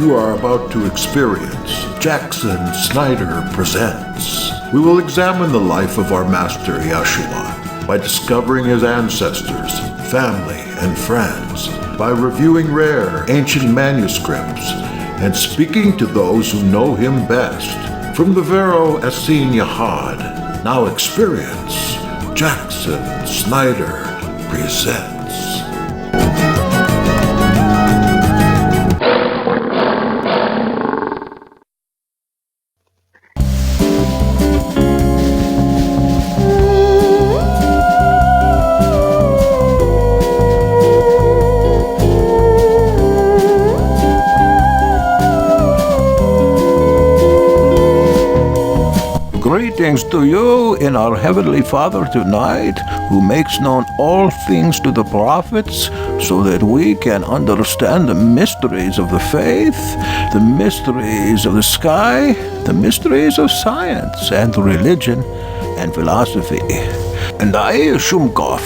you are about to experience, Jackson Snyder Presents. We will examine the life of our Master Yeshua by discovering his ancestors, family, and friends, by reviewing rare ancient manuscripts, and speaking to those who know him best. From the Vero Essene Yahad, now experience, Jackson Snyder Presents. Greetings to you in our Heavenly Father tonight, who makes known all things to the prophets, so that we can understand the mysteries of the faith, the mysteries of the sky, the mysteries of science and religion and philosophy. And I, Shumkov,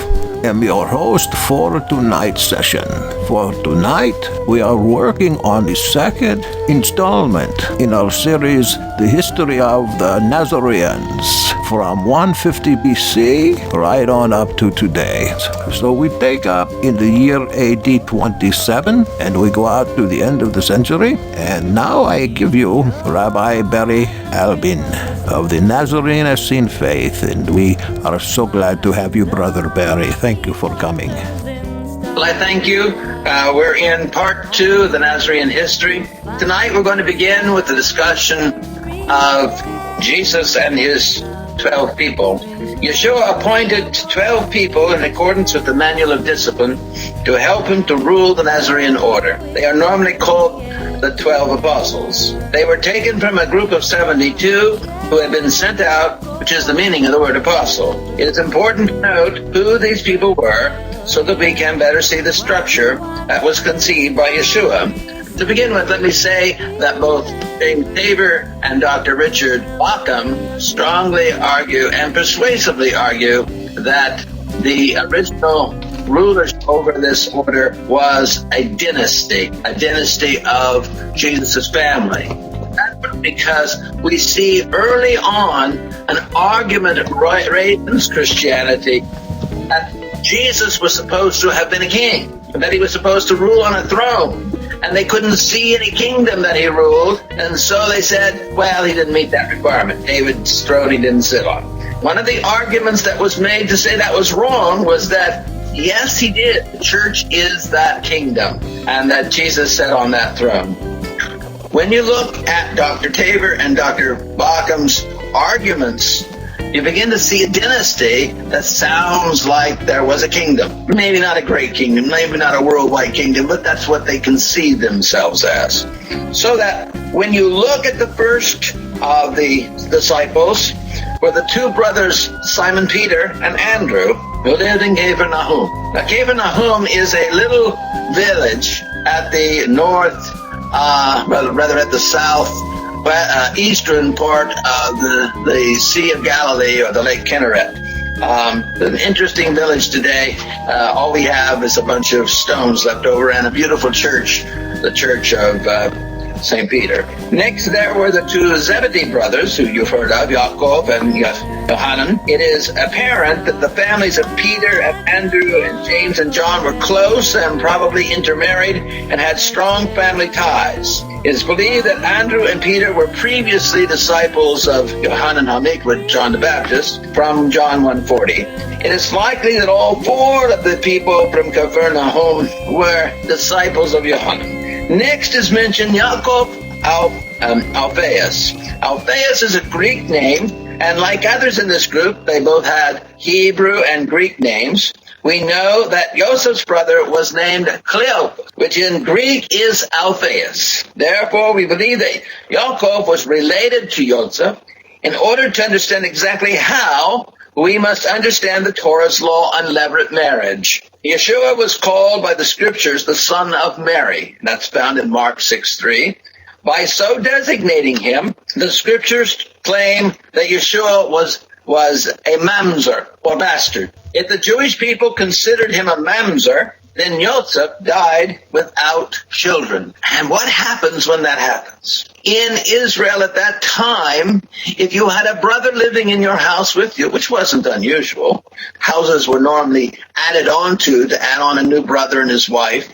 am your host for tonight's session. For tonight, we are working on the second installment in our series, The History of the Nazoreans, from 150 BC right on up to today. So we take up in the year AD 27, and we go out to the end of the century. And now I give you Rabbi Barry Albin of the Nazorean Essene faith, and we are so glad to have you, Brother Barry. Thank you for coming. Well, I thank you. We're in part 2 of the Nazorean history. Tonight we're going to begin with the discussion of Jesus and his 12 people. Yeshua appointed 12 people in accordance with the Manual of Discipline to help him to rule the Nazorean order. They are normally called the 12 apostles. They were taken from a group of 72 who had been sent out, which is the meaning of the word apostle. It is important to note who these people were so that we can better see the structure that was conceived by Yeshua. To begin with, let me say that both James Tabor and Dr. Richard Bauckham strongly argue and persuasively argue that the original rulers over this order was a dynasty of Jesus' family. That's because we see early on an argument raised in Christianity that Jesus was supposed to have been a king, that he was supposed to rule on a throne, and they couldn't see any kingdom that he ruled, and so they said, well, he didn't meet that requirement. David's throne he didn't sit on. One of the arguments that was made to say that was wrong was that, yes, he did. The church is that kingdom, and that Jesus sat on that throne. When you look at Dr. Tabor and Dr. Baukham's arguments, you begin to see a dynasty that sounds like there was a kingdom. Maybe not a great kingdom, maybe not a worldwide kingdom, but that's what they conceive themselves as. So that when you look at the first of the disciples, were the two brothers, Simon Peter and Andrew, who lived in Capernaum. Now, Capernaum is a little village at the north, rather at the south, eastern part of the Sea of Galilee, or the Lake Kinneret. An interesting village today. All we have is a bunch of stones left over and a beautiful church, the church of St. Peter. Next there were the two Zebedee brothers, who you've heard of, Yaakov and Yohanan. It is apparent that the families of Peter and Andrew and James and John were close and probably intermarried and had strong family ties. It is believed that Andrew and Peter were previously disciples of Yohanan HaMikvah, John the Baptist, from John 1:40. It is likely that all 4 of the people from Capernaum were disciples of Yohanan. Next is mentioned Yaakov Alphaeus. Alphaeus is a Greek name, and like others in this group, they both had Hebrew and Greek names. We know that Joseph's brother was named Cleopas, which in Greek is Alphaeus. Therefore, we believe that Yaakov was related to Joseph. In order to understand exactly how, we must understand the Torah's law on levirate marriage. Yeshua was called by the scriptures the son of Mary. That's found in Mark 6:3. By so designating him, the scriptures claim that Yeshua was a mamzer, or bastard. If the Jewish people considered him a mamzer, then Joseph died without children. And what happens when that happens? In Israel at that time, if you had a brother living in your house with you, which wasn't unusual, houses were normally added on to add on a new brother and his wife,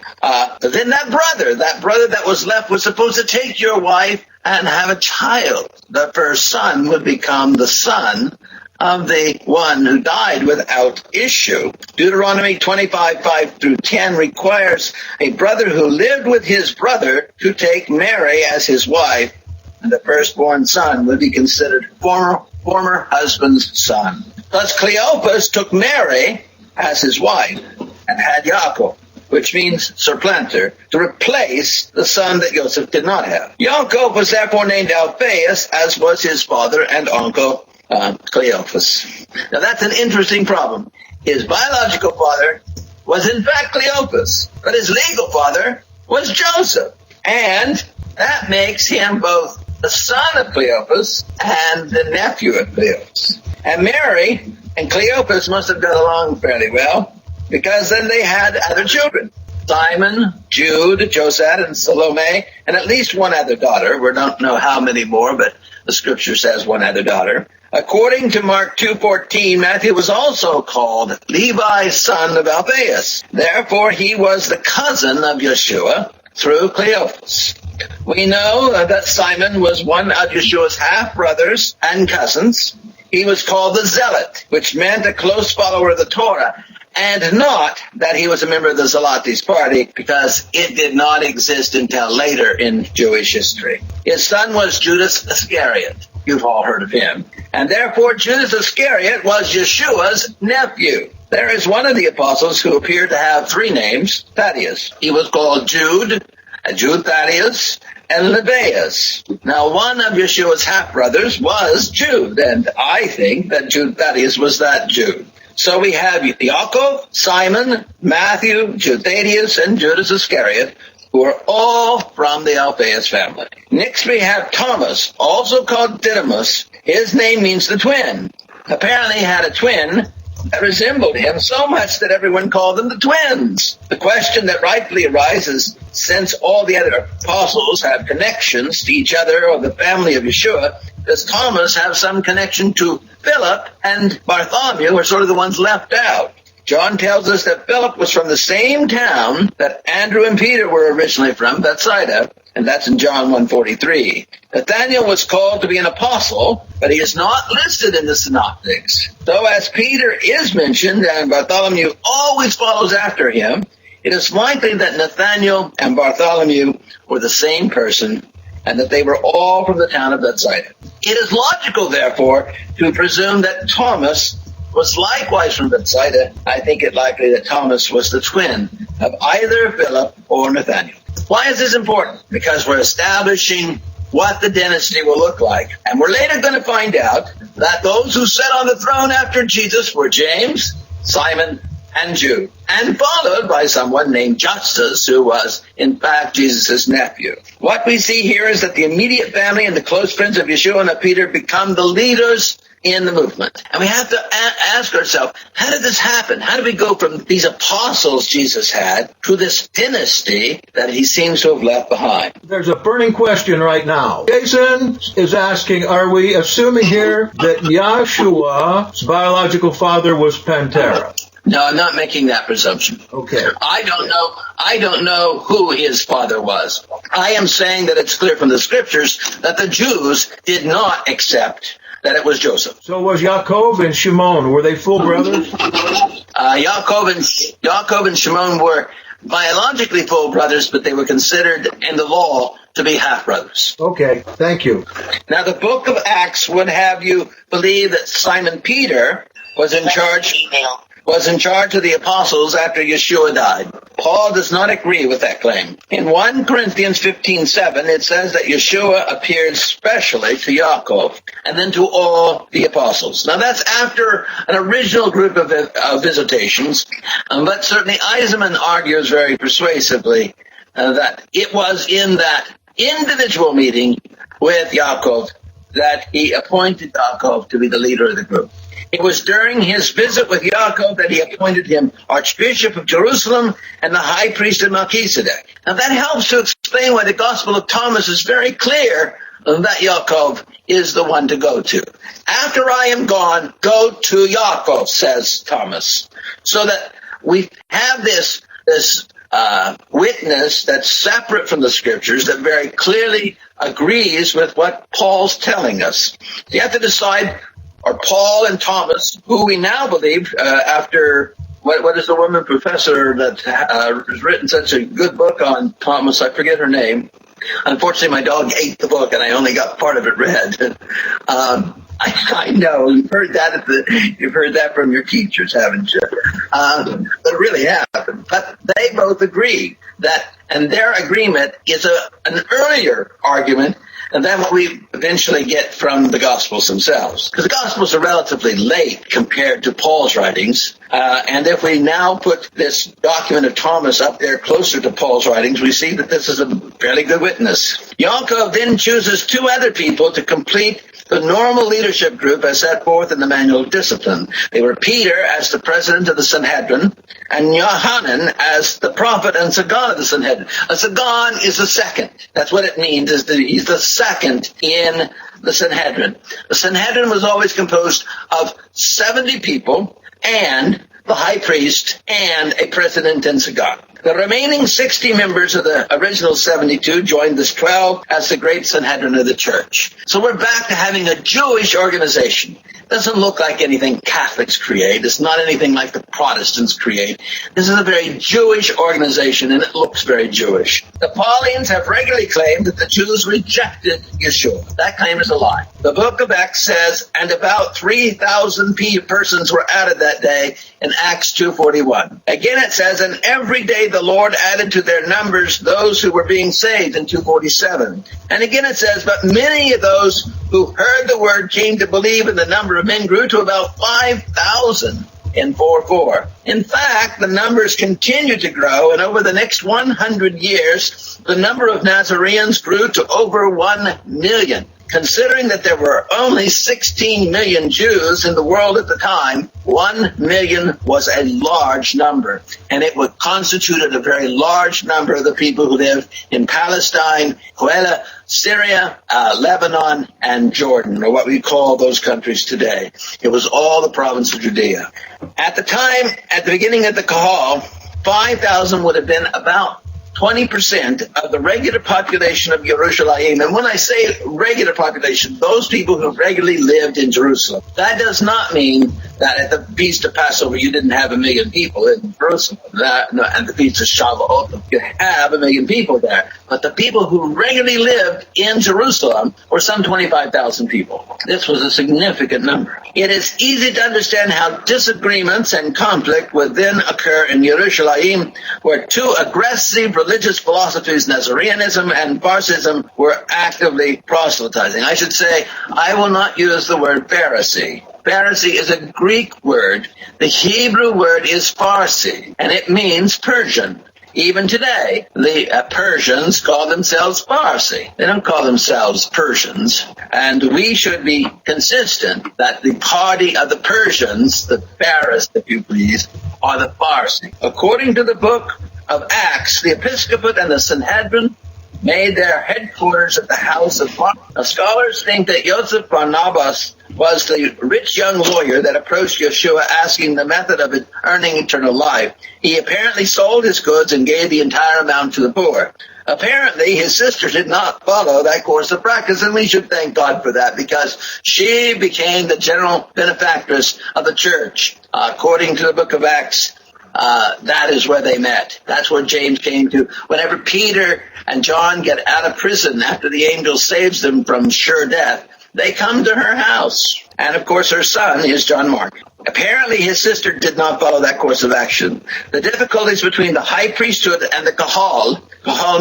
then that brother that was left was supposed to take your wife and have a child. The first son would become the son of the one who died without issue. Deuteronomy 25:5-10 requires a brother who lived with his brother to take Mary as his wife, and the firstborn son would be considered former husband's son. Thus Cleopas took Mary as his wife and had Yaakov, which means supplanter, to replace the son that Joseph did not have. Yaakov was therefore named Alphaeus, as was his father and uncle Cleopas. Now that's an interesting problem. His biological father was in fact Cleopas, but his legal father was Joseph. And that makes him both the son of Cleopas and the nephew of Cleopas. And Mary and Cleopas must have got along fairly well, because then they had other children. Simon, Jude, Josad, and Salome, and at least one other daughter. We don't know how many more, but the scripture says one other daughter. According to Mark 2:14, Matthew was also called Levi's son of Alphaeus. Therefore, he was the cousin of Yeshua through Cleopas. We know that Simon was one of Yeshua's half-brothers and cousins. He was called the Zealot, which meant a close follower of the Torah, and not that he was a member of the Zealotes party, because it did not exist until later in Jewish history. His son was Judas Iscariot. You've all heard of him. And therefore, Judas Iscariot was Yeshua's nephew. There is one of the apostles who appeared to have three names, Thaddeus. He was called Jude Thaddeus, and Lebbaeus. Now, one of Yeshua's half-brothers was Jude, and I think that Jude Thaddeus was that Jude. So we have Yaakov, Simon, Matthew, Jude Thaddeus, and Judas Iscariot, who are all from the Alphaeus family. Next we have Thomas, also called Didymus. His name means the twin. Apparently he had a twin that resembled him so much that everyone called them the twins. The question that rightfully arises, since all the other apostles have connections to each other or the family of Yeshua, does Thomas have some connection to Philip and Bartholomew, who are sort of the ones left out? John tells us that Philip was from the same town that Andrew and Peter were originally from, Bethsaida, and that's in John 1:43. Nathanael was called to be an apostle, but he is not listed in the synoptics. So as Peter is mentioned and Bartholomew always follows after him, it is likely that Nathanael and Bartholomew were the same person and that they were all from the town of Bethsaida. It is logical, therefore, to presume that Thomas was likewise from Bethsaida. I think it likely that Thomas was the twin of either Philip or Nathanael. Why is this important? Because we're establishing what the dynasty will look like. And we're later going to find out that those who sat on the throne after Jesus were James, Simon, and Jude, and followed by someone named Justus, who was, in fact, Jesus' nephew. What we see here is that the immediate family and the close friends of Yeshua and of Peter become the leaders in the movement. And we have to ask ourselves, how did this happen? How did we go from these apostles Jesus had to this dynasty that he seems to have left behind? There's a burning question right now. Jason is asking, are we assuming here that Yeshua's biological father was Pantera? No, I'm not making that presumption. Okay. I don't know who his father was. I am saying that it's clear from the scriptures that the Jews did not accept that it was Joseph. So was Yaakov and Shimon, were they full brothers? Yaakov and Shimon were biologically full brothers, but they were considered in the law to be half-brothers. Okay, thank you. Now, the book of Acts would have you believe that Simon Peter was in charge of the apostles after Yeshua died. Paul does not agree with that claim. In 1 Corinthians 15:7, it says that Yeshua appeared specially to Yaakov and then to all the apostles. Now that's after an original group of visitations, but certainly Eisenman argues very persuasively that it was in that individual meeting with Yaakov that he appointed Yaakov to be the leader of the group. It was during his visit with Yaakov that he appointed him Archbishop of Jerusalem and the high priest of Melchizedek. Now that helps to explain why the Gospel of Thomas is very clear that Yaakov is the one to go to. After I am gone, go to Yaakov, says Thomas. So that we have this witness that's separate from the scriptures that very clearly agrees with what Paul's telling us. You have to decide, are Paul and Thomas, who we now believe after what is the woman professor that has written such a good book on Thomas? I forget her name. Unfortunately, my dog ate the book, and I only got part of it read. I know you've heard that from your teachers, haven't you? But it really happened. But they both agree that, and their agreement is an earlier argument than what we eventually get from the Gospels themselves. Because the Gospels are relatively late compared to Paul's writings. And if we now put this document of Thomas up there closer to Paul's writings, we see that this is a fairly good witness. Yaakov then chooses two other people to complete the normal leadership group as set forth in the manual of discipline. They were Peter as the president of the Sanhedrin and Yohanan as the prophet and Sagan of the Sanhedrin. A Sagan is the second. That's what it means, he's the second in the Sanhedrin. The Sanhedrin was always composed of 70 people and the high priest and a president and Sagan. The remaining 60 members of the original 72 joined this 12 as the great Sanhedrin of the church. So we're back to having a Jewish organization. It doesn't look like anything Catholics create. It's not anything like the Protestants create. This is a very Jewish organization, and it looks very Jewish. The Pauline have regularly claimed that the Jews rejected Yeshua. That claim is a lie. The book of Acts says, and about 3,000 persons were added that day in Acts 2:41. Again it says, and every day the Lord added to their numbers those who were being saved in 2:47. And again it says, but many of those who heard the word came to believe, and the number of men grew to about 5,000 in 4:4. In fact, the numbers continued to grow, and over the next 100 years, the number of Nazoreans grew to over 1 million. Considering that there were only 16 million Jews in the world at the time, 1 million was a large number, and it would constitute a very large number of the people who live in Palestine, Syria, Lebanon, and Jordan, or what we call those countries today. It was all the province of Judea. At the time, at the beginning of the Kahal, 5,000 would have been about 20% of the regular population of Jerusalem. And when I say regular population, those people who regularly lived in Jerusalem. That does not mean that at the Feast of Passover you didn't have 1 million people in Jerusalem. And the Feast of Shavuot, you have 1 million people there. But the people who regularly lived in Jerusalem were some 25,000 people. This was a significant number. It is easy to understand how disagreements and conflict would then occur in Jerusalem, where two aggressive religious philosophies, Nazoreanism and Pharisism, were actively proselytizing. I should say, I will not use the word Pharisee. Pharisee is a Greek word. The Hebrew word is Farsi, and it means Persian. Even today, the Persians call themselves Farsi. They don't call themselves Persians. And we should be consistent that the party of the Persians, the Pharisees, if you please, are the Farsi. According to the book of Acts, the episcopate and the Sanhedrin made their headquarters at the house of Baruch. Now, scholars think that Joseph Barnabas was the rich young lawyer that approached Yeshua asking the method of earning eternal life. He apparently sold his goods and gave the entire amount to the poor. Apparently, his sister did not follow that course of practice, and we should thank God for that, because she became the general benefactress of the church. According to the book of Acts, that is where they met. That's where James came to. Whenever Peter and John get out of prison after the angel saves them from sure death, they come to her house. And, of course, her son is John Mark. Apparently, his sister did not follow that course of action. The difficulties between the high priesthood and the Kahal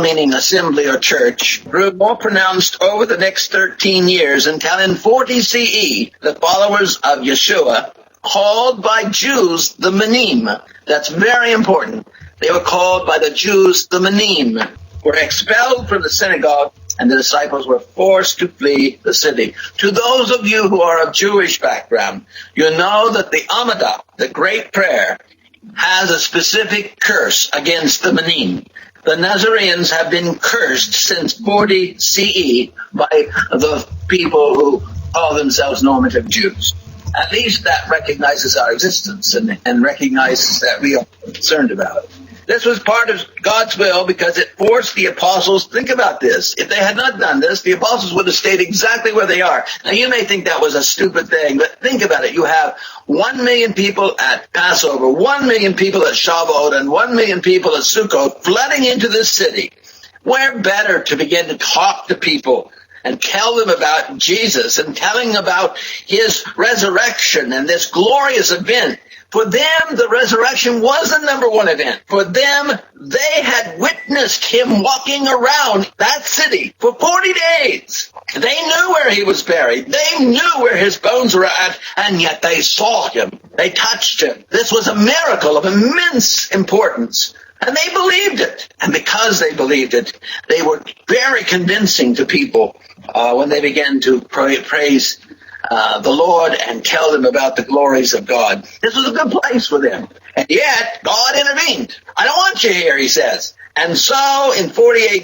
meaning assembly or church, grew more pronounced over the next 13 years until in 40 CE, the followers of Yeshua, called by Jews the Manim. That's very important. They were called by the Jews the Manim, were expelled from the synagogue and the disciples were forced to flee the city. To those of you who are of Jewish background, you know that the Amidah, the great prayer, has a specific curse against the Manim. The Nazoreans have been cursed since 40 CE by the people who call themselves normative Jews. At least that recognizes our existence and recognizes that we are concerned about it. This was part of God's will because it forced the apostles. Think about this. If they had not done this, the apostles would have stayed exactly where they are. Now, you may think that was a stupid thing, but think about it. You have 1 million people at Passover, 1 million people at Shavuot, and 1 million people at Sukkot flooding into this city. Where better to begin to talk to people and tell them about Jesus and telling them about his resurrection and this glorious event. For them, the resurrection was the number one event. For them, they had witnessed him walking around that city for 40 days. They knew where he was buried. They knew where his bones were at, and yet they saw him. They touched him. This was a miracle of immense importance. And they believed it. And because they believed it, they were very convincing to people when they began to praise the Lord and tell them about the glories of God. This was a good place for them. And yet, God intervened. I don't want you here, he says. And so, in 40 AD,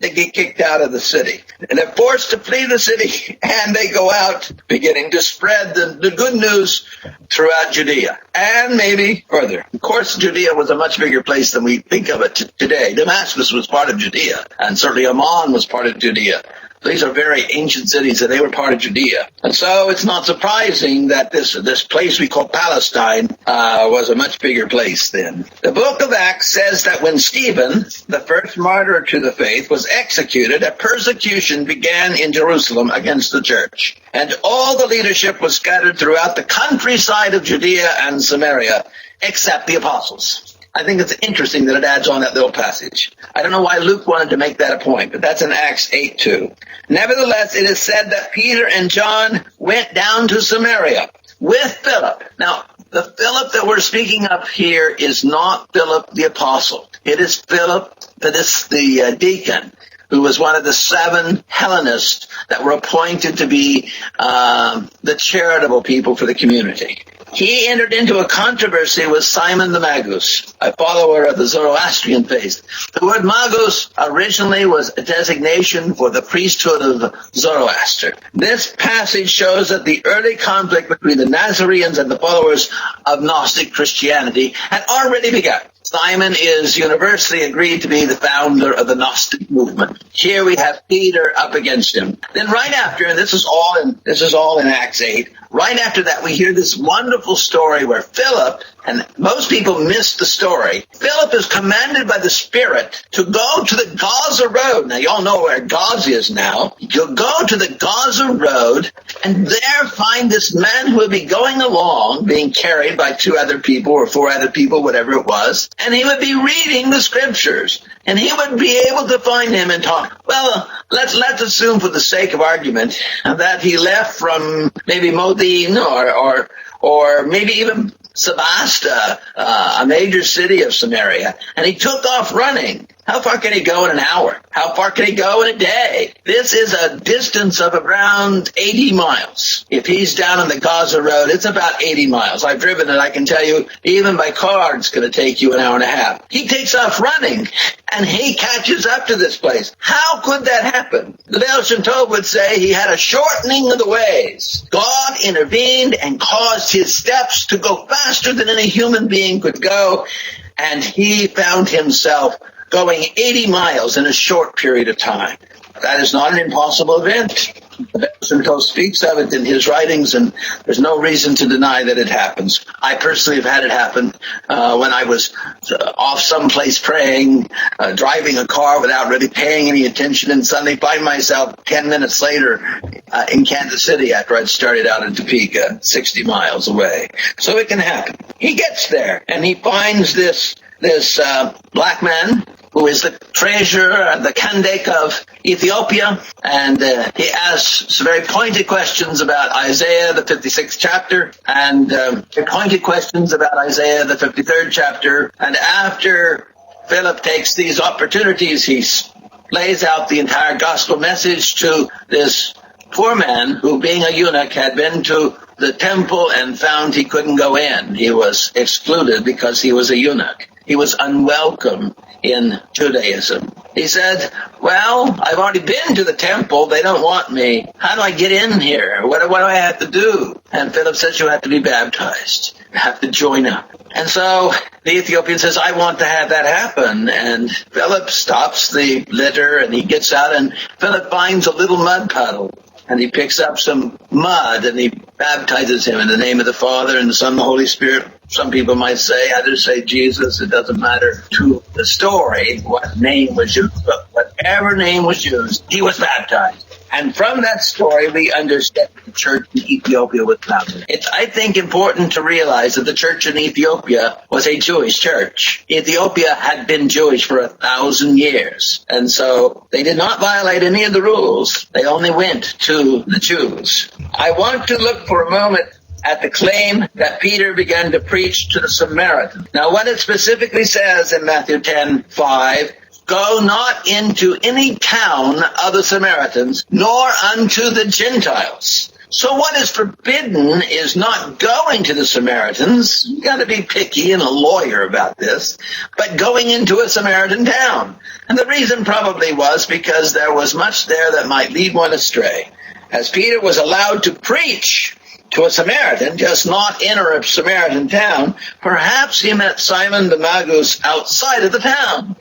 they get kicked out of the city. And they're forced to flee the city. And they go out, beginning to spread the good news throughout Judea. And maybe further. Of course, Judea was a much bigger place than we think of it today. Damascus was part of Judea. And certainly Amman was part of Judea. These are very ancient cities, and they were part of Judea. And so it's not surprising that this place we call Palestine was a much bigger place then. The book of Acts says that when Stephen, the first martyr to the faith, was executed, a persecution began in Jerusalem against the church. And all the leadership was scattered throughout the countryside of Judea and Samaria, except the apostles. I think it's interesting that it adds on that little passage. I don't know why Luke wanted to make that a point, but that's in Acts 8:2. Nevertheless, it is said that Peter and John went down to Samaria with Philip. Now, the Philip that we're speaking of here is not Philip the apostle. It is Philip, the deacon, who was one of the 7 Hellenists that were appointed to be the charitable people for the community. He entered into a controversy with Simon the Magus, a follower of the Zoroastrian faith. The word Magus originally was a designation for the priesthood of Zoroaster. This passage shows that the early conflict between the Nazoreans and the followers of Gnostic Christianity had already begun. Simon is universally agreed to be the founder of the Gnostic movement. Here we have Peter up against him. Then right after, and this is all in Acts 8, right after that we hear this wonderful story where Philip, and most people miss the story, Philip is commanded by the Spirit to go to the Gaza Road. Now, you all know where Gaza is now. You'll go to the Gaza Road and there find this man who will be going along, being carried by 2 other people or 4 other people, whatever it was, and he would be reading the scriptures. And he would be able to find him and talk. Well, let's assume for the sake of argument that he left from maybe Modin or maybe even Sebasta, a major city of Samaria, and he took off running. How far can he go in an hour? How far can he go in a day? This is a distance of around 80 miles. If he's down on the Gaza Road, it's about 80 miles. I've driven it. I can tell you, even by car, it's going to take you an hour and a half. He takes off running, and he catches up to this place. How could that happen? The Baal Shem Tov would say he had a shortening of the ways. God intervened and caused his steps to go faster than any human being could go, and he found himself going 80 miles in a short period of time. That is not an impossible event. The Baal Shem Tov speaks of it in his writings, and there's no reason to deny that it happens. I personally have had it happen when I was off someplace praying, driving a car without really paying any attention, and suddenly find myself 10 minutes later in Kansas City after I'd started out in Topeka, 60 miles away. So it can happen. He gets there, and he finds this black man who is the treasurer, the Kandake of Ethiopia, and he asks some very pointed questions about Isaiah, the 56th chapter, and pointed questions about Isaiah, the 53rd chapter. And after Philip takes these opportunities, he lays out the entire gospel message to this poor man who, being a eunuch, had been to the temple and found he couldn't go in. He was excluded because he was a eunuch. He was unwelcome in Judaism. He said, well, I've already been to the temple. They don't want me. How do I get in here? What do I have to do? And Philip says, you have to be baptized. You have to join up. And so the Ethiopian says, I want to have that happen. And Philip stops the litter and he gets out, and Philip finds a little mud puddle. And he picks up some mud and he baptizes him in the name of the Father and the Son and the Holy Spirit. Some people might say, others say Jesus. It doesn't matter to the story what name was used, but whatever name was used, he was baptized. And from that story, we understand the church in Ethiopia was founded. It's, I think, important to realize that the church in Ethiopia was a Jewish church. Ethiopia had been Jewish for 1,000 years. And so they did not violate any of the rules. They only went to the Jews. I want to look for a moment at the claim that Peter began to preach to the Samaritans. Now, what it specifically says in Matthew 10:5, go not into any town of the Samaritans, nor unto the Gentiles. So what is forbidden is not going to the Samaritans. You got to be picky and a lawyer about this, but going into a Samaritan town. And the reason probably was because there was much there that might lead one astray. As Peter was allowed to preach to a Samaritan, just not enter a Samaritan town, perhaps he met Simon the Magus outside of the town.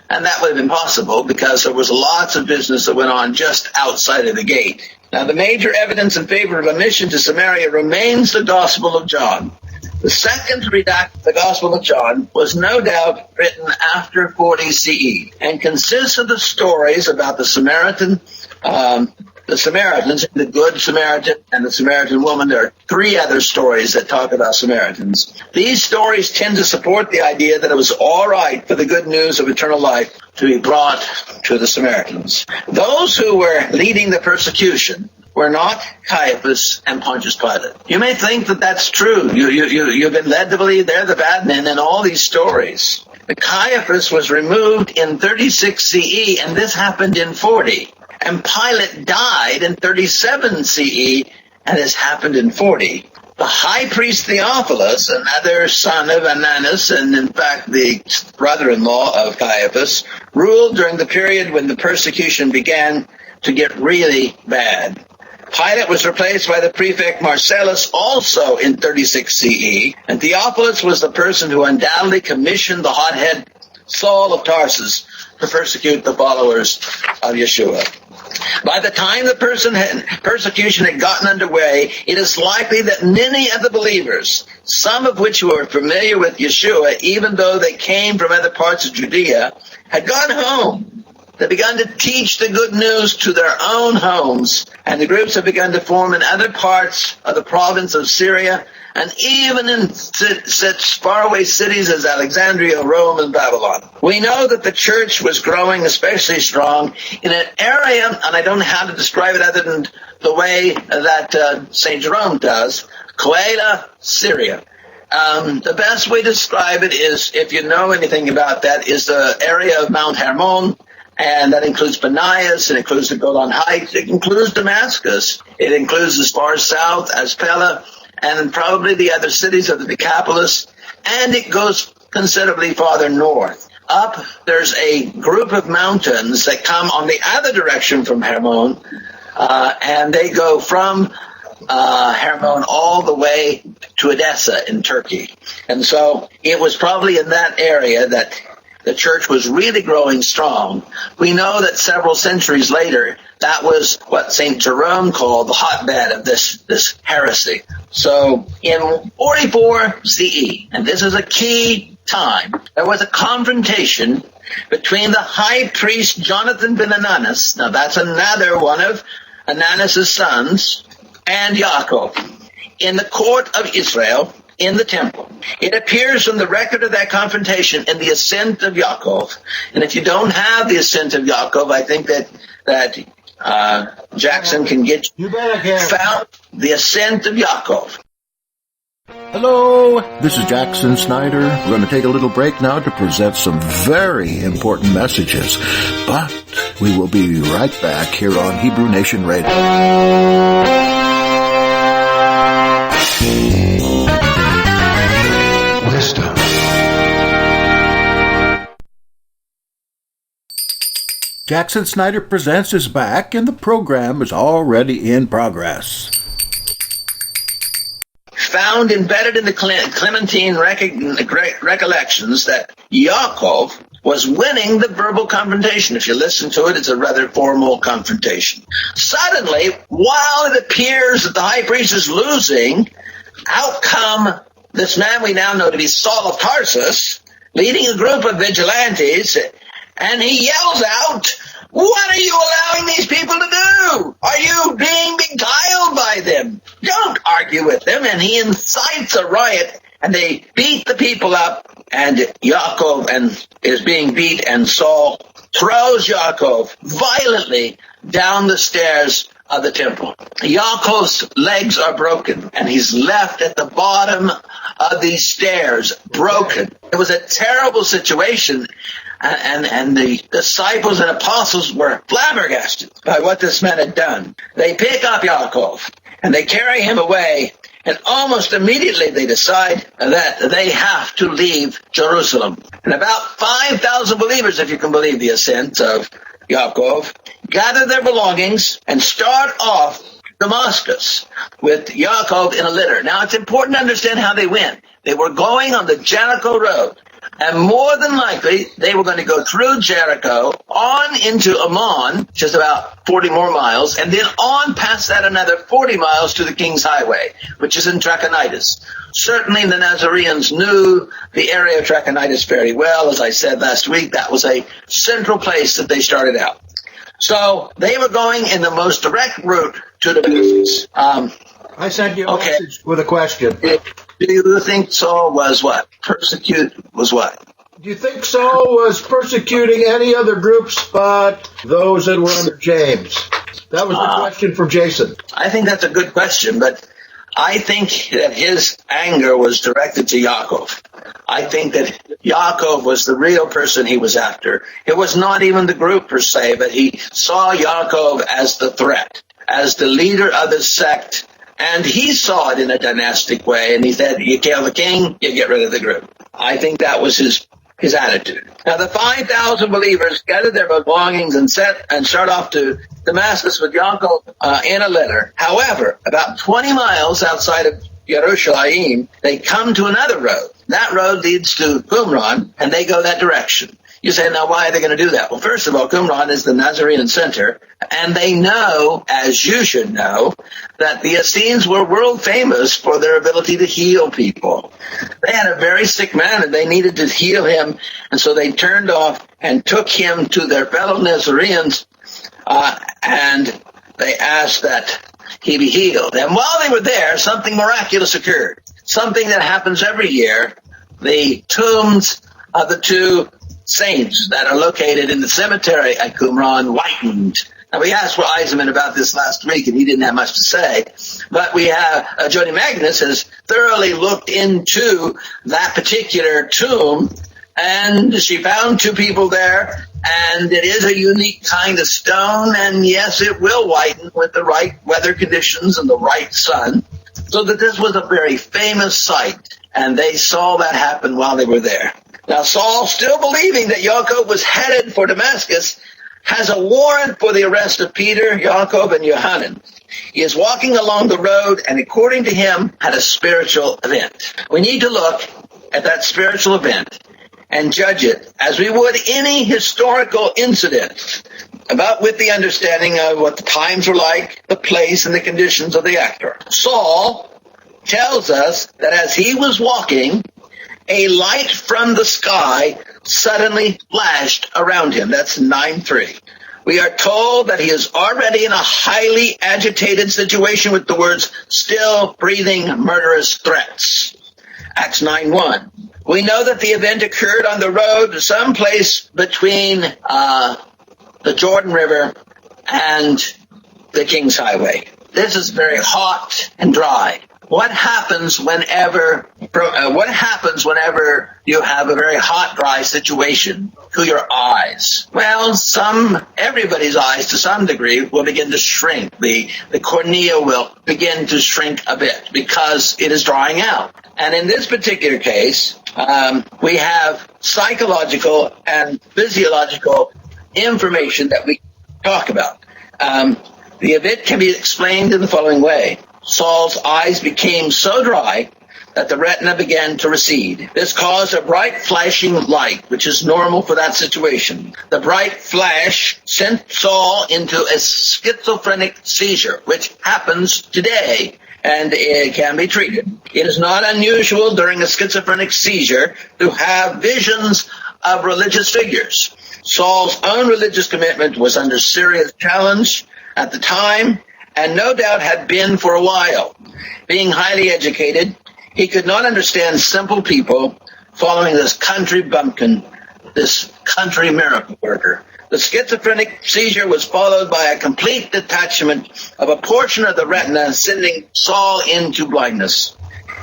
And that would have been possible because there was lots of business that went on just outside of the gate. Now, the major evidence in favor of a mission to Samaria remains the Gospel of John. The second to redact the Gospel of John was no doubt written after 40 CE and consists of the stories about the Samaritans, the Good Samaritan, and the Samaritan woman. There are 3 other stories that talk about Samaritans. These stories tend to support the idea that it was all right for the good news of eternal life to be brought to the Samaritans. Those who were leading the persecution were not Caiaphas and Pontius Pilate. You may think that that's true. You've been led to believe they're the bad men in all these stories. But Caiaphas was removed in 36 CE, and this happened in 40. And Pilate died in 37 CE, and this happened in 40. The high priest Theophilus, another son of Ananus, and in fact the brother-in-law of Caiaphas, ruled during the period when the persecution began to get really bad. Pilate was replaced by the prefect Marcellus, also in 36 CE, and Theophilus was the person who undoubtedly commissioned the hothead Saul of Tarsus to persecute the followers of Yeshua. By the time the persecution had gotten underway, it is likely that many of the believers, some of which were familiar with Yeshua, even though they came from other parts of Judea, had gone home. They began to teach the good news to their own homes, and the groups have begun to form in other parts of the province of Syria, and even in such faraway cities as Alexandria, Rome, and Babylon. We know that the church was growing especially strong in an area, and I don't know how to describe it other than the way that St. Jerome does, Coela, Syria. The best way to describe it is, if you know anything about that, is the area of Mount Hermon, and that includes Banias, it includes the Golan Heights, it includes Damascus, it includes as far south as Pella, and probably the other cities of the Decapolis, and it goes considerably farther north. Up, there's a group of mountains that come on the other direction from Hermon, and they go from Hermon all the way to Edessa in Turkey. And so it was probably in that area that the church was really growing strong. We know that several centuries later, that was what St. Jerome called the hotbed of this heresy. So in 44 CE, and this is a key time, there was a confrontation between the high priest Jonathan ben Ananus, now that's another one of Ananus' sons, and Yaakov in the court of Israel, in the temple. It appears from the record of that confrontation in the ascent of Yaakov. And if you don't have the ascent of Yaakov, I think that Jackson can get you found the ascent of Yaakov. Hello, this is Jackson Snyder. We're going to take a little break now to present some very important messages. But We will be right back here on Hebrew Nation Radio. Wisdom. Jackson Snyder Presents is back, and the program is already in progress. Found embedded in the Clementine recollections that Yaakov was winning the verbal confrontation. If you listen to it, it's a rather formal confrontation. Suddenly, while it appears that the high priest is losing, out come this man we now know to be Saul of Tarsus, leading a group of vigilantes, and he yells out, "What are you allowing these people to do? Are you being beguiled by them? Don't argue with them." And he incites a riot, and they beat the people up, and Yaakov is being beat, and Saul throws Yaakov violently down the stairs of the temple. Yaakov's legs are broken, and he's left at the bottom of these stairs, broken. It was a terrible situation, and the disciples and apostles were flabbergasted by what this man had done. They pick up Yaakov, and they carry him away, and almost immediately they decide that they have to leave Jerusalem. And about 5,000 believers, if you can believe the ascent of Yaakov, gather their belongings and start off Damascus with Yaakov in a litter. Now, it's important to understand how they went. They were going on the Jericho road, and more than likely, they were going to go through Jericho, on into Ammon, just about 40 more miles, and then on past that another 40 miles to the King's Highway, which is in Trachonitis. Certainly the Nazoreans knew the area of Trachonitis very well. As I said last week, that was a central place that they started out. So they were going in the most direct route to Damascus. I sent you a message with a question. Do you think Saul was what? Do you think Saul was persecuting any other groups but those that were under James? That was the question from Jason. I think that's a good question, but I think that his anger was directed to Yaakov. I think that Yaakov was the real person he was after. It was not even the group per se, but he saw Yaakov as the threat, as the leader of the sect, and he saw it in a dynastic way, and he said, you kill the king, you get rid of the group. I think that was his attitude. Now, the 5,000 believers gathered their belongings and start off to Damascus with Yaakov in a litter. However, about 20 miles outside of Yerushalayim, they come to another road. That road leads to Qumran, and they go that direction. You say, now, why are they going to do that? Well, first of all, Qumran is the Nazorean center, and they know, as you should know, that the Essenes were world famous for their ability to heal people. They had a very sick man, and they needed to heal him, and so they turned off and took him to their fellow Nazoreans, and they asked that he be healed. And while they were there, something miraculous occurred, something that happens every year. The tombs of the two saints that are located in the cemetery at Qumran whitened. Now, we asked Wiseman about this last week, and he didn't have much to say. But we have, Jody Magnus has thoroughly looked into that particular tomb, and she found two people there, and it is a unique kind of stone, and yes, it will whiten with the right weather conditions and the right sun. So that this was a very famous sight, and they saw that happen while they were there. Now, Saul, still believing that Yaakov was headed for Damascus, has a warrant for the arrest of Peter, Yaakov, and Yohanan. He is walking along the road, and according to him, had a spiritual event. We need to look at that spiritual event and judge it as we would any historical incident, about with the understanding of what the times were like, the place, and the conditions of the actor. Saul tells us that as he was walking, a light from the sky suddenly flashed around him. That's 9:3. We are told that he is already in a highly agitated situation with the words, still breathing murderous threats. Acts 9:1. We know that the event occurred on the road to some place between the Jordan River and the King's Highway. This is very hot and dry. What happens whenever you have a very hot, dry situation to your eyes? Well, everybody's eyes to some degree will begin to shrink. The cornea will begin to shrink a bit because it is drying out. And in this particular case, we have psychological and physiological information that we talk about. The event can be explained in the following way. Saul's eyes became so dry that the retina began to recede. This caused a bright flashing light, which is normal for that situation. The bright flash sent Saul into a schizophrenic seizure, which happens today, and it can be treated. It is not unusual during a schizophrenic seizure to have visions of religious figures. Saul's own religious commitment was under serious challenge at the time, and no doubt had been for a while. Being highly educated, he could not understand simple people following this country bumpkin, this country miracle worker. The schizophrenic seizure was followed by a complete detachment of a portion of the retina, sending Saul into blindness.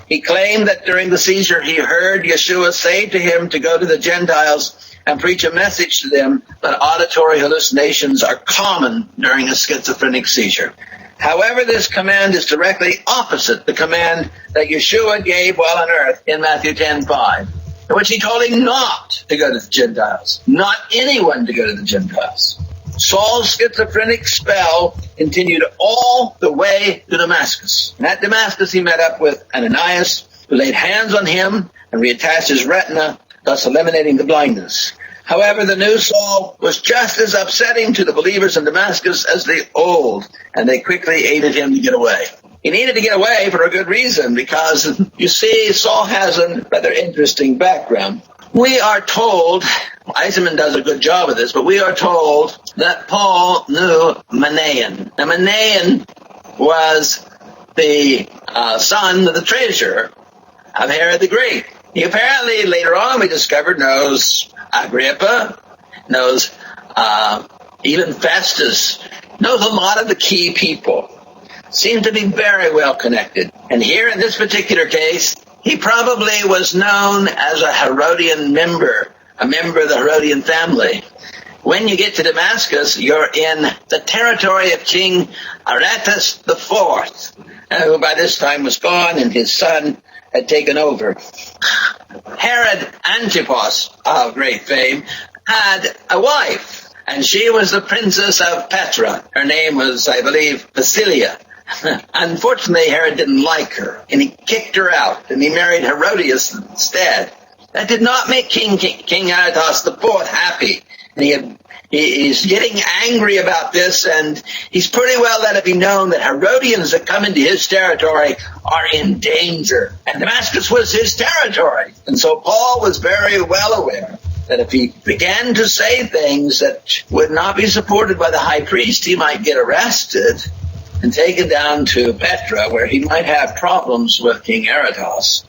He claimed that during the seizure he heard Yeshua say to him to go to the Gentiles and preach a message to them, but auditory hallucinations are common during a schizophrenic seizure. However, this command is directly opposite the command that Yeshua gave while on earth in Matthew 10:5, in which he told him not to go to the Gentiles, not anyone to go to the Gentiles. Saul's schizophrenic spell continued all the way to Damascus. And at Damascus, he met up with Ananias, who laid hands on him and reattached his retina, thus eliminating the blindness. However, the new Saul was just as upsetting to the believers in Damascus as the old, and they quickly aided him to get away. He needed to get away for a good reason, because, you see, Saul has a rather interesting background. We are told, Eisenman does a good job of this, but we are told that Paul knew Manaen. Now, Manaen was the son of the treasurer of Herod the Great. He apparently, later on, we discovered, knows Agrippa, knows even Festus, knows a lot of the key people, seemed to be very well connected. And here in this particular case, he probably was known as a Herodian member, a member of the Herodian family. When you get to Damascus, you're in the territory of King Aretas IV, who by this time was gone and his son had taken over. Herod Antipas, of great fame, had a wife, and she was the princess of Petra. Her name was, I believe, Basilia. Unfortunately, Herod didn't like her, and he kicked her out, and he married Herodias instead. That did not make King Aretas IV happy, and he's getting angry about this, and he's pretty well let it be known that Herodians that come into his territory are in danger. And Damascus was his territory. And so Paul was very well aware that if he began to say things that would not be supported by the high priest, he might get arrested and taken down to Petra, where he might have problems with King Aretas.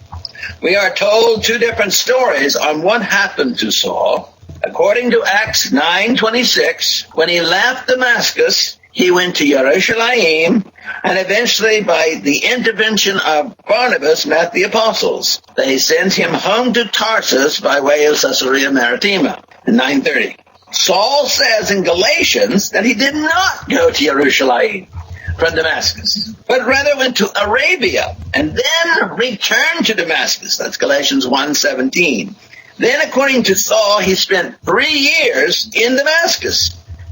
We are told two different stories on what happened to Saul. According to Acts 9:26, when he left Damascus, he went to Jerusalem, and eventually, by the intervention of Barnabas, met the apostles. They sent him home to Tarsus by way of Caesarea Maritima in 9:30. Saul says in Galatians that he did not go to Jerusalem from Damascus, but rather went to Arabia and then returned to Damascus. That's Galatians 1:17. Then, according to Saul, he spent 3 years in Damascus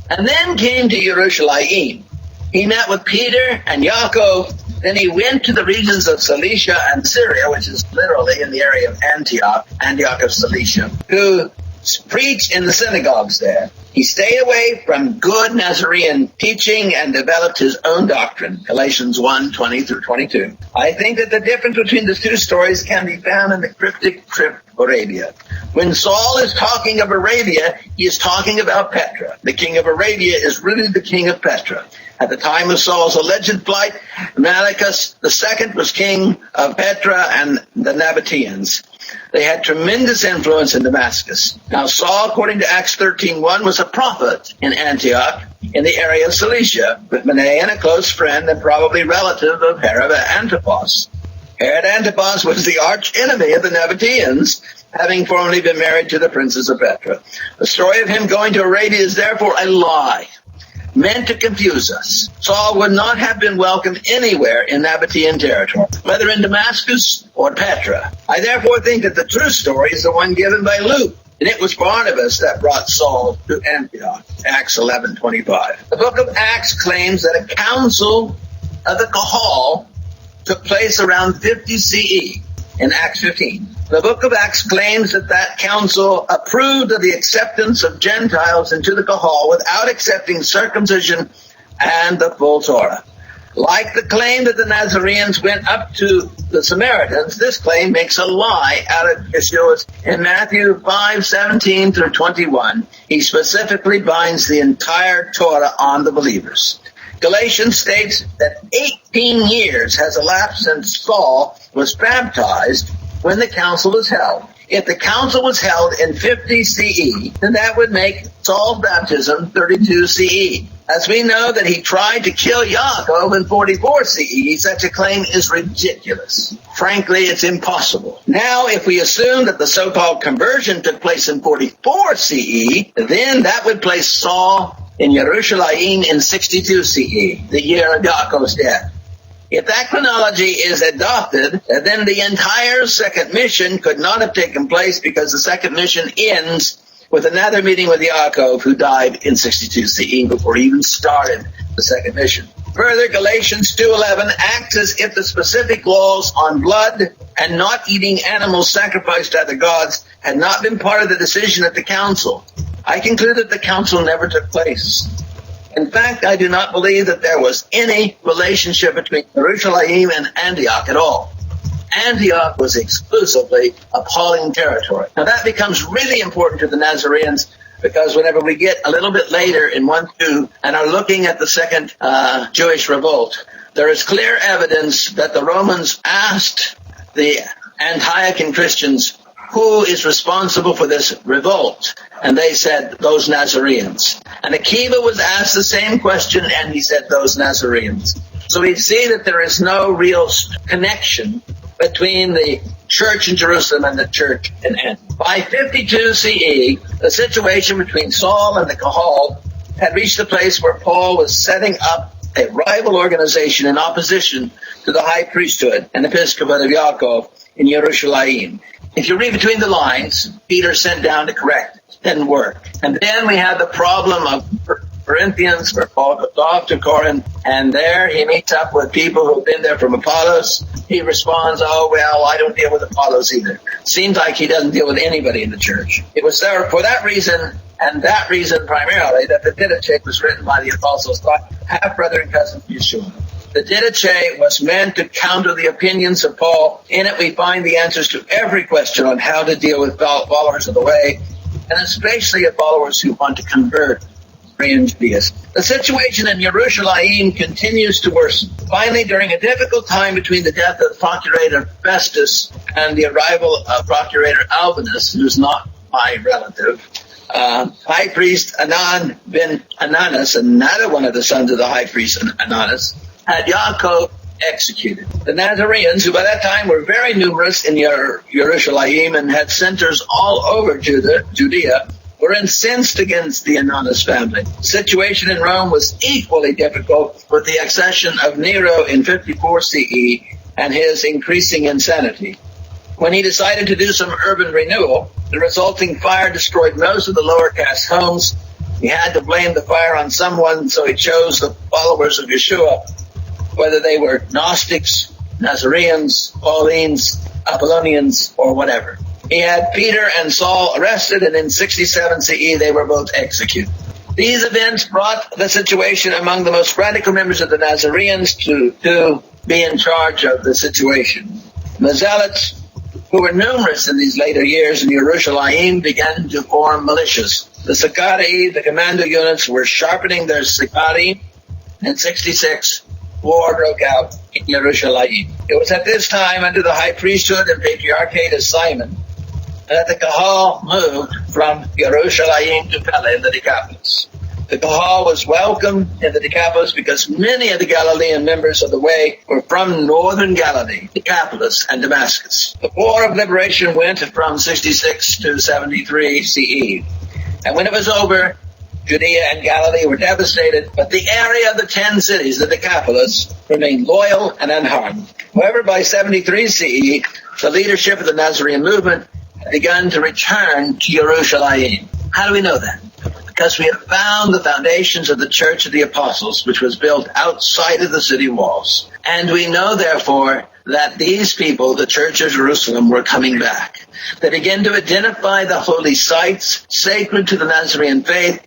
and then came to Jerusalem. He met with Peter and Yaakov. Then he went to the regions of Cilicia and Syria, which is literally in the area of Antioch of Cilicia, to preach in the synagogues there. He stayed away from good Nazorean teaching and developed his own doctrine, Galatians 1:20 through 22. I think that the difference between the two stories can be found in the cryptic trip to Arabia. When Saul is talking of Arabia, he is talking about Petra. The king of Arabia is really the king of Petra. At the time of Saul's alleged flight, Malichus II was king of Petra and the Nabateans. They had tremendous influence in Damascus. Now Saul, according to Acts 13:1, was a prophet in Antioch in the area of Cilicia, with Manaen, a close friend and probably relative of Herod Antipas. Herod Antipas was the arch enemy of the Nabateans, having formerly been married to the princess of Petra. The story of him going to Arabia is therefore a lie, meant to confuse us. Saul would not have been welcome anywhere in Nabatean territory, whether in Damascus or Petra. I therefore think that the true story is the one given by Luke, and it was Barnabas that brought Saul to Antioch, Acts 11:25. The book of Acts claims that a council of the Kahal took place around 50 CE in Acts 15. The book of Acts claims that that council approved of the acceptance of Gentiles into the Kahal without accepting circumcision and the full Torah. Like the claim that the Nazoreans went up to the Samaritans, this claim makes a lie out of Yeshua's. In Matthew 5:17 through 21, he specifically binds the entire Torah on the believers. Galatians states that 18 years has elapsed since Saul was baptized when the council was held. If the council was held in 50 CE, then that would make Saul's baptism 32 CE. As we know that he tried to kill Yaakov in 44 CE, such a claim is ridiculous. Frankly, it's impossible. Now, if we assume that the so-called conversion took place in 44 CE, then that would place Saul in Jerusalem in 62 CE, the year of Yaakov's death. If that chronology is adopted, then the entire second mission could not have taken place because the second mission ends with another meeting with Yaakov, who died in 62 CE before he even started the second mission. Further, Galatians 2:11 acts as if the specific laws on blood and not eating animals sacrificed to other gods had not been part of the decision at the council. I conclude that the council never took place. In fact, I do not believe that there was any relationship between Jerusalem and Antioch at all. Antioch was exclusively a Pauline territory. Now that becomes really important to the Nazoreans, because whenever we get a little bit later in 1-2 and are looking at the second Jewish revolt, there is clear evidence that the Romans asked the Antiochian Christians, who is responsible for this revolt? And they said, those Nazoreans. And Akiva was asked the same question, and he said, those Nazoreans. So we see that there is no real connection between the church in Jerusalem and the church in Antioch. By 52 CE, the situation between Saul and the Kahal had reached a place where Paul was setting up a rival organization in opposition to the high priesthood and episcopate of Yaakov in Jerusalem. If you read between the lines, Peter sent down to correct it. Didn't work. And then we had the problem of Corinthians, where Paul goes off to Corinth, and there he meets up with people who've been there from Apollos. He responds, oh, well, I don't deal with Apollos either. Seems like he doesn't deal with anybody in the church. It was there for that reason, and that reason primarily, that the Didache was written by the apostles, half-brother and cousin of Yeshua. The Didache was meant to counter the opinions of Paul. In it we find the answers to every question on how to deal with followers of the way, and especially of followers who want to convert Judaism. The situation in Jerusalem continues to worsen. Finally, during a difficult time between the death of Procurator Festus and the arrival of Procurator Albinus, who's not my relative, High Priest Anan ben Ananus, another one of the sons of the High Priest Ananus, had Yaakov executed. The Nazoreans, who by that time were very numerous in Jerusalem and had centers all over Judea, were incensed against the Ananus family. The situation in Rome was equally difficult with the accession of Nero in 54 CE and his increasing insanity. When he decided to do some urban renewal, the resulting fire destroyed most of the lower caste homes. He had to blame the fire on someone, so he chose the followers of Yeshua, whether they were Gnostics, Nazoreans, Paulines, Apollonians, or whatever. He had Peter and Saul arrested, and in 67 CE they were both executed. These events brought the situation among the most radical members of the Nazoreans to be in charge of the situation. The Zealots, who were numerous in these later years in Jerusalem, began to form militias. The Sicarii, the commando units, were sharpening their Sicarii. In 66, war broke out in Jerusalem. It was at this time, under the high priesthood and patriarchate of Simon, that the Kahal moved from Jerusalem to Pele, the Decapolis. The Kahal was welcome in the Decapolis because many of the Galilean members of the Way were from northern Galilee, Decapolis, and Damascus. The War of Liberation went from 66 to 73 CE. And when it was over, Judea and Galilee were devastated, but the area of the 10 cities, the Decapolis, remained loyal and unharmed. However, by 73 CE, the leadership of the Nazorean movement had begun to return to Jerusalem. How do we know that? Because we have found the foundations of the Church of the Apostles, which was built outside of the city walls. And we know, therefore, that these people, the Church of Jerusalem, were coming back. They began to identify the holy sites sacred to the Nazorean faith.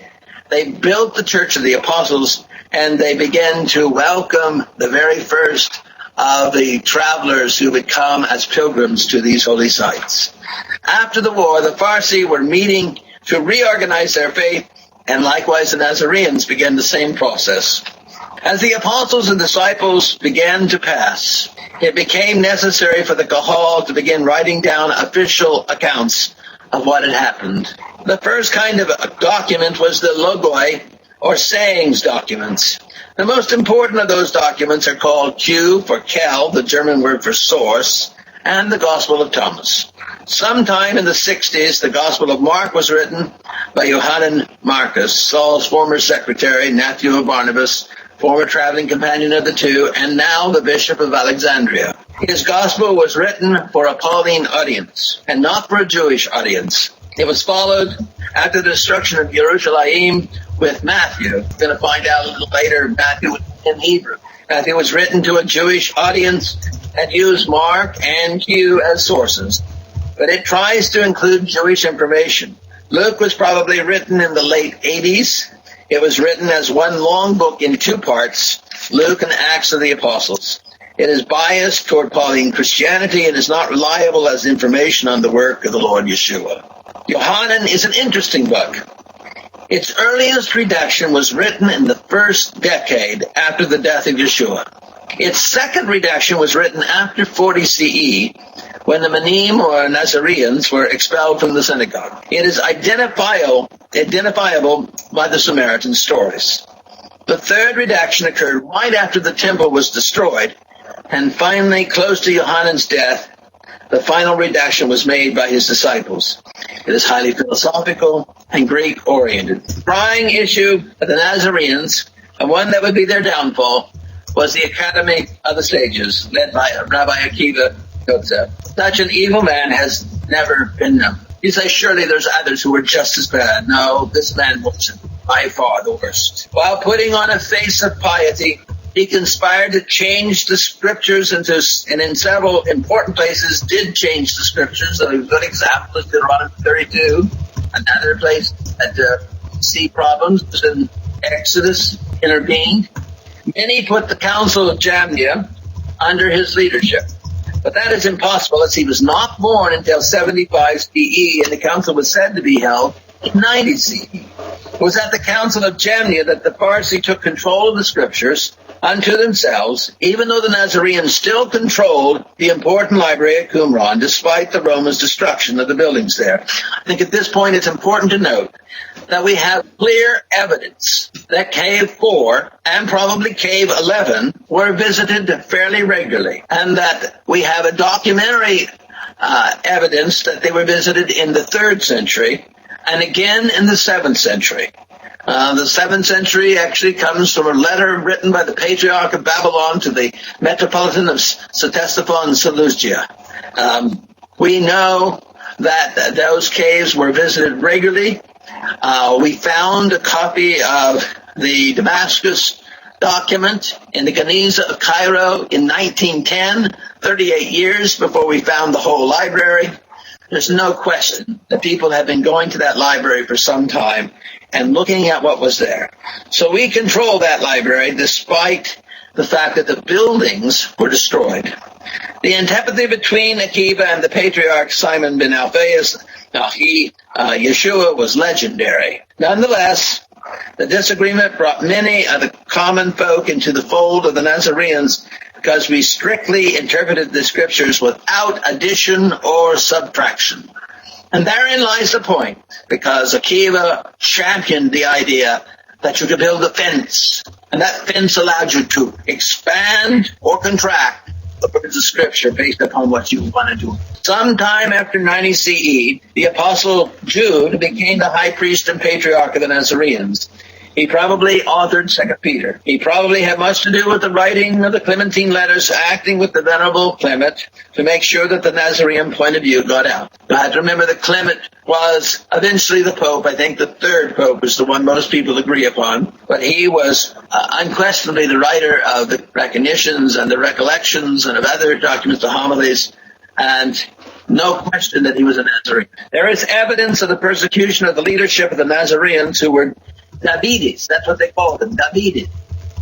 They built the Church of the Apostles, and they began to welcome the very first of the travelers who would come as pilgrims to these holy sites. After the war, the Farsi were meeting to reorganize their faith, and likewise the Nazoreans began the same process. As the apostles and disciples began to pass, it became necessary for the Kahal to begin writing down official accounts of what had happened. The first kind of a document was the logoi, or sayings documents. The most important of those documents are called Q for Kel, the German word for source, and the Gospel of Thomas. Sometime in the 60s, the Gospel of Mark was written by Yohanan Marcus, Saul's former secretary, nephew of Barnabas, former traveling companion of the two, and now the Bishop of Alexandria. His Gospel was written for a Pauline audience, and not for a Jewish audience. It was followed after the destruction of Jerusalem with Matthew. We're going to find out a little later, Matthew in Hebrew. Matthew was written to a Jewish audience and used Mark and Q as sources, but it tries to include Jewish information. Luke was probably written in the late 80s. It was written as one long book in two parts, Luke and Acts of the Apostles. It is biased toward Pauline Christianity and is not reliable as information on the work of the Lord Yeshua. Yohanan is an interesting book. Its earliest redaction was written in the first decade after the death of Yeshua. Its second redaction was written after 40 CE, when the Manim or Nazoreans were expelled from the synagogue. It is identifiable by the Samaritan stories. The third redaction occurred right after the temple was destroyed, and finally, close to Yohanan's death, the final redaction was made by his disciples. It is highly philosophical and Greek-oriented. The prime issue of the Nazoreans, and one that would be their downfall, was the Academy of the Sages, led by Rabbi Akiva Yotze. Such an evil man has never been known. You say, surely there's others who were just as bad. No, this man was by far the worst. While putting on a face of piety, he conspired to change the scriptures and in several important places did change the scriptures. A good example is Deuteronomy 32. Another place that see problems was in Exodus, intervened. Many put the Council of Jamnia under his leadership. But that is impossible, as he was not born until 75 CE, and the council was said to be held in 90 CE. It was at the Council of Jamnia that the Farsi took control of the scriptures unto themselves, even though the Nazoreans still controlled the important library at Qumran, despite the Romans' destruction of the buildings there. I think at this point it's important to note that we have clear evidence that Cave 4 and probably Cave 11 were visited fairly regularly, and that we have a documentary evidence that they were visited in the 3rd century and again in the 7th century. The 7th century actually comes from a letter written by the Patriarch of Babylon to the Metropolitan of Ctesiphon Seleucia. We know that those caves were visited regularly. We found a copy of the Damascus document in the Geniza of Cairo in 1910, 38 years before we found the whole library. There's no question that people have been going to that library for some time and looking at what was there. So we control that library despite the fact that the buildings were destroyed. The antipathy between Akiva and the Patriarch Simon ben Alphaeus, Yeshua, was legendary. Nonetheless, the disagreement brought many of the common folk into the fold of the Nazoreans because we strictly interpreted the scriptures without addition or subtraction. And therein lies the point, because Akiva championed the idea that you could build a fence. And that fence allowed you to expand or contract the words of Scripture based upon what you want to do. Sometime after 90 CE, the Apostle Jude became the high priest and patriarch of the Nazoreans. He probably authored 2 Peter. He probably had much to do with the writing of the Clementine letters, acting with the Venerable Clement to make sure that the Nazorean point of view got out. You have to remember that Clement was eventually the Pope. I think the third Pope is the one most people agree upon. But he was unquestionably the writer of the recognitions and the recollections and of other documents, the homilies, and no question that he was a Nazarene. There is evidence of the persecution of the leadership of the Nazoreans who were Davides. That's what they called them, Davides.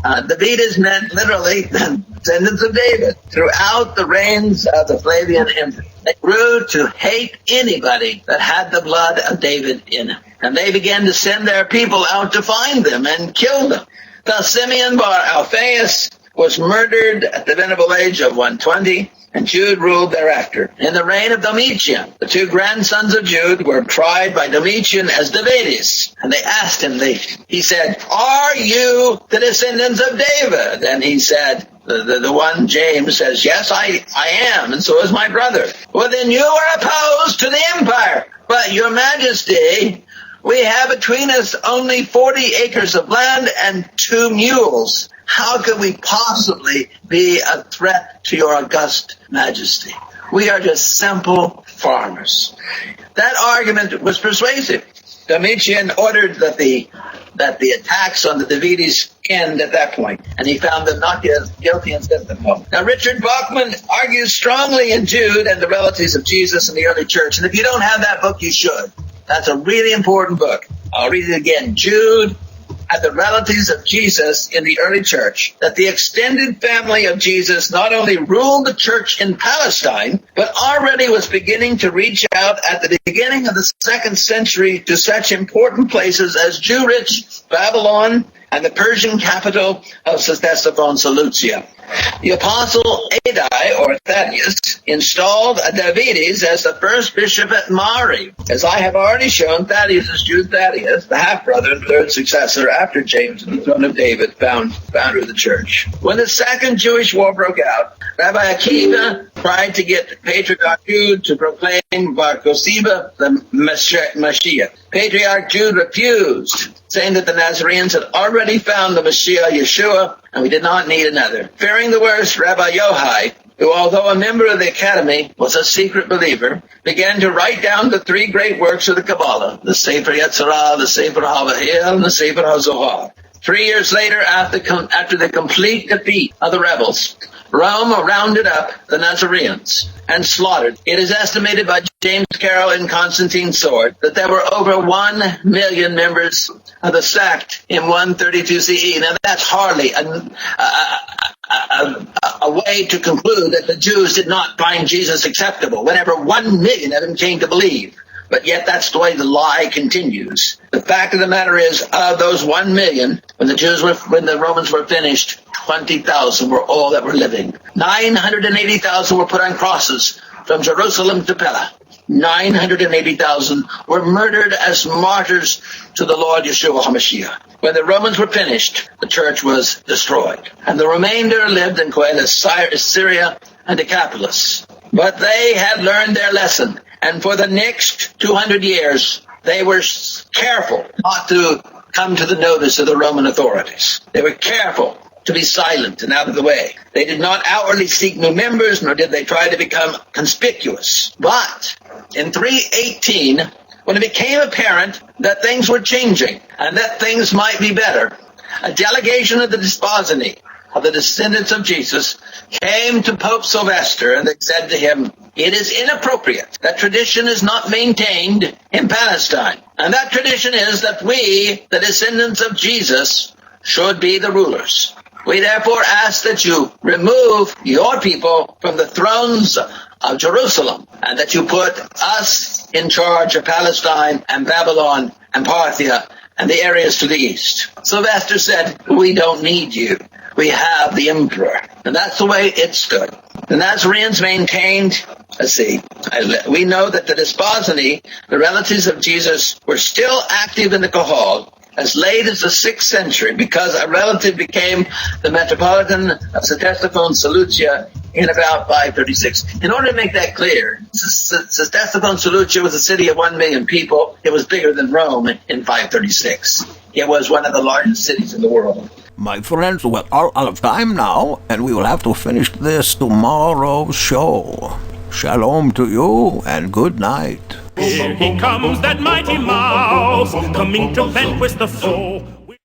Davides meant literally descendants of David. Throughout the reigns of the Flavian Emperor, they grew to hate anybody that had the blood of David in it. And they began to send their people out to find them and kill them. Thus Simeon bar Alphaeus was murdered at the venerable age of 120, and Jude ruled thereafter. In the reign of Domitian, the two grandsons of Jude were tried by Domitian as Davides. And they asked him, he said, "Are you the descendants of David?" And he said, the one, James, says, "Yes, I am, and so is my brother." "Well, then you are opposed to the empire. But your majesty, we have between us only 40 acres of land and 2 mules. How could we possibly be a threat to your august majesty? We are just simple farmers." That argument was persuasive. Domitian ordered that the attacks on the Davides end at that point, and he found them not guilty and sent them home. Now, Richard Bachman argues strongly in Jude and the relatives of Jesus in the early church, and if you don't have that book, you should. That's a really important book. I'll read it again. Jude and the relatives of Jesus in the early church, that the extended family of Jesus not only ruled the church in Palestine, but already was beginning to reach out at the beginning of the 2nd century to such important places as Jewrich, Babylon, and the Persian capital of Ctesiphon, Seleucia. The apostle Adai, or Thaddeus, installed Davides as the first bishop at Mari. As I have already shown, Thaddeus is Jude Thaddeus, the half-brother and third successor after James on the throne of David, founder of the church. When the Second Jewish War broke out, Rabbi Akiva tried to get Patriarch Jude to proclaim Bar Kokhba the Mashiach. Patriarch Jude refused, saying that the Nazoreans had already found the Mashiach Yeshua, and we did not need another. Fearing the worst, Rabbi Yohai, who, although a member of the academy, was a secret believer, began to write down the 3 great works of the Kabbalah, the Sefer Yetzirah, the Sefer HaVahil, and the Sefer HaZohar. 3 years later, after the complete defeat of the rebels, Rome rounded up the Nazoreans and slaughtered. It is estimated by James Carroll in Constantine's Sword that there were over 1 million members of the sect in 132 CE. Now, that's hardly a way to conclude that the Jews did not find Jesus acceptable whenever 1 million of them came to believe. But yet that's the way the lie continues. The fact of the matter is, of those 1 million, when the Romans were finished, 20,000 were all that were living. 980,000 were put on crosses from Jerusalem to Pella. 980,000 were murdered as martyrs to the Lord Yeshua HaMashiach. When the Romans were finished, the church was destroyed. And the remainder lived in Coelis, Syria, and Decapolis. But they had learned their lesson. And for the next 200 years, they were careful not to come to the notice of the Roman authorities. They were careful to be silent and out of the way. They did not outwardly seek new members, nor did they try to become conspicuous. But in 318, when it became apparent that things were changing and that things might be better, a delegation of the Desposini, of the descendants of Jesus, came to Pope Sylvester, and they said to him, "It is inappropriate. That tradition is not maintained in Palestine. And that tradition is that we, the descendants of Jesus, should be the rulers. We therefore ask that you remove your people from the thrones of Jerusalem, and that you put us in charge of Palestine and Babylon and Parthia and the areas to the east." Sylvester said, "We don't need you. We have the emperor." And that's the way it stood. The Nazoreans maintained, we know that the Desposini, the relatives of Jesus, were still active in the Kahal, as late as the 6th century because a relative became the metropolitan of Ctesiphon, Seleucia, in about 536. In order to make that clear, Ctesiphon, Seleucia was a city of 1 million people. It was bigger than Rome in 536. It was one of the largest cities in the world. My friends, we're all out of time now, and we will have to finish this tomorrow's show. Shalom to you, and good night. Here he comes, that mighty mouse, coming to vanquish the foe.